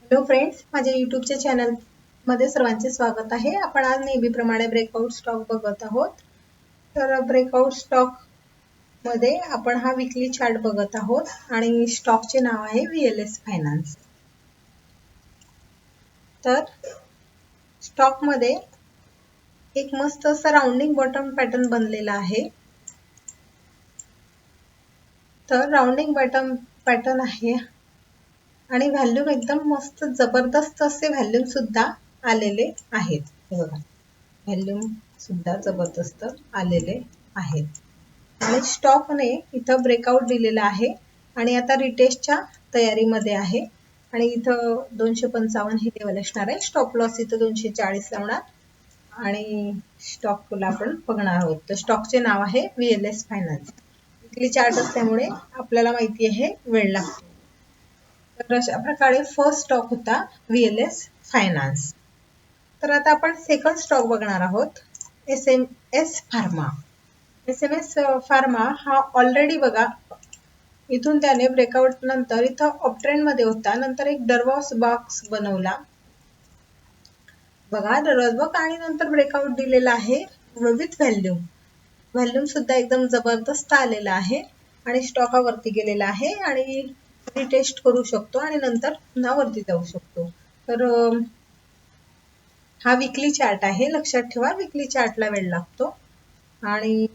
Hello friends, माझ्या यूट्यूबच्या चॅनलमध्ये सर्वांचे स्वागत आहे. आपण आज नेहमीप्रमाणे ब्रेकआउट स्टॉक बघत आहोत. तर ब्रेकआउट स्टॉक मध्ये आपण हा विकली चार्ट बघत आहोत आणि स्टॉकचे नाव आहे VLS फायनान्स. तर स्टॉक मध्ये एक मस्त असा राउंडिंग बॉटम पॅटर्न बनलेला आहे. तर राउंडिंग बॉटम पॅटर्न आहे आणि व्हॅल्यूम एकदम मस्त जबरदस्त असे व्हॅल्यूम सुद्धा आलेले आहेत. हे बघा, व्हॅल्यूम सुद्धा जबरदस्त आलेले आहेत आणि स्टॉकने इथं ब्रेकआउट दिलेला आहे आणि आता रिटेस्टच्या तयारीमध्ये आहे आणि इथं 255 हे लेवल असणार आहे. स्टॉप लॉस इथं 240 लावणार आणि स्टॉकला आपण बघणार आहोत. तर स्टॉकचे नाव आहे VLS फायनान्स. विकली चार्ट असल्यामुळे आपल्याला माहिती आहे वेळ लागतो. तर अशा प्रकारे फर्स्ट स्टॉक होता VLS फायनान्स. तर आता आपण सेकंड स्टॉक बघणार आहोत, SMS फार्मा. SMS फार्मा हा ऑलरेडी बघा, इथून त्याने ब्रेकआउट नंतर इथं अपट्रेंड मध्ये होता, नंतर एक डरवॉस बॉक्स बनवला बघा, डरवॉस बॉक्स, आणि नंतर ब्रेकआउट दिलेला आहे विथ व्हॅल्यूम सुद्धा एकदम जबरदस्त आलेला आहे आणि स्टॉक वरती गेलेला आहे आणि रिटेस्ट करू शकतो आणि नंतर पुन्हा वरती जाऊ शकतो. तर हा विकली चार्ट आहे, लक्षात ठेवा. विकली चार्टला वेळ लागतो आणि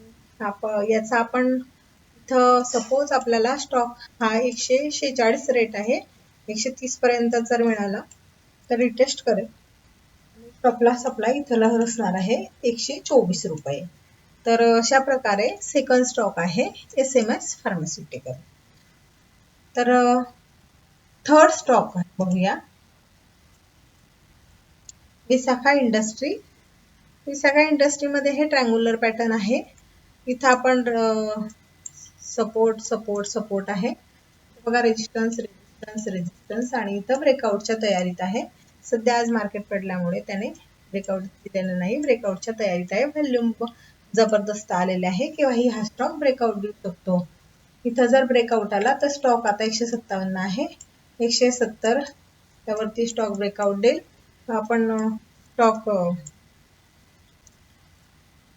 याचा आपण इथं सपोज आपल्याला स्टॉक हा 146 रेट आहे, 130 पर्यंत जर मिळाला तर रिटेस्ट करेल. स्टॉपला सप्लाय इथला असणार आहे 124 रुपये. तर अशा प्रकारे सेकंड स्टॉक आहे SMS फार्मास्युटिकल. तर थर्ड स्टॉक बघूया, विसाखा इंडस्ट्री. विसाखा इंडस्ट्रीमध्ये हे ट्रँग्युलर पॅटर्न आहे. इथं आपण सपोर्ट आहे बघा, रेजिस्टन्स आणि इथं ब्रेकआउटच्या तयारीत आहे. सध्या आज मार्केट पडल्यामुळे त्याने ब्रेकआउट दिलेलं नाही, ब्रेकआउटच्या तयारीत आहे. व्हॅल्यूम जबरदस्त आलेले आहे, किंवाही हा स्टॉक ब्रेकआउट देऊ शकतो. इथं जर ब्रेकआउट आला तर स्टॉक आता 157 आहे, 170 त्यावरती स्टॉक ब्रेकआउट देईल. आपण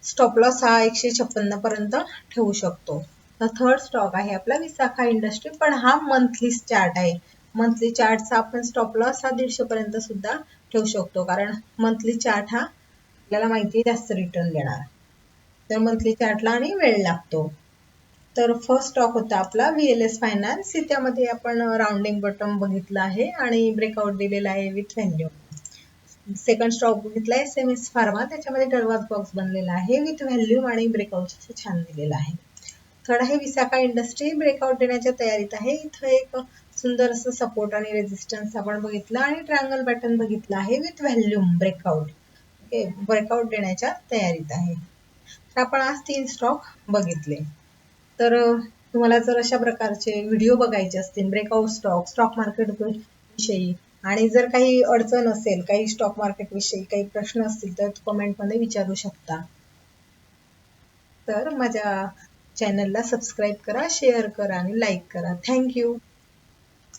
स्टॉप लॉस हा 156 पर्यंत ठेवू शकतो. थर्ड स्टॉक आहे आपला विसाखा इंडस्ट्री, पण हा मंथली चार्ट आहे. मंथली चार्टचा आपण स्टॉप लॉस हा 150 पर्यंत सुद्धा ठेवू शकतो, कारण मंथली चार्ट हा आपल्याला माहिती जास्त रिटर्न देणार. तर मंथली चार्टला आणि वेळ लागतो. तर फर्स्ट स्टॉक होता आपला VLS फायनान्स. त्यामध्ये आपण राउंडिंग बॉटम बघितलं आहे आणि ब्रेकआउट दिलेला आहे विथ व्हॅल्यू. सेकंड स्टॉक बघितला SMS फार्मा, त्याच्यामध्ये डरवाज बॉक्स बनलेला आहे विथ व्हॅल्यूम आणि ब्रेकआउट छान दिलेला आहे. थर्ड आहे विसाखा इंडस्ट्री, ब्रेकआउट देण्याच्या तयारीत आहे. इथं एक सुंदर असं सपोर्ट आणि रेजिस्टन्स आपण बघितलं आणि ट्रायंगल पॅटर्न बघितला आहे with volume breakout. Okay, breakout देण्याच्या तयारीत आहे. तर आपण आज 3 स्टॉक बघितले. तर तुम्हाला जर अशा प्रकारचे व्हिडिओ बघायचे असतील ब्रेकआउट स्टॉक मार्केट विषयी, आणि जर काही अडचण असेल, काही स्टॉक मार्केट विषयी काही प्रश्न असतील तर कमेंटमध्ये विचारू शकता. तर माझ्या चॅनलला सबस्क्राईब करा, शेअर करा आणि लाईक करा. थँक्यू.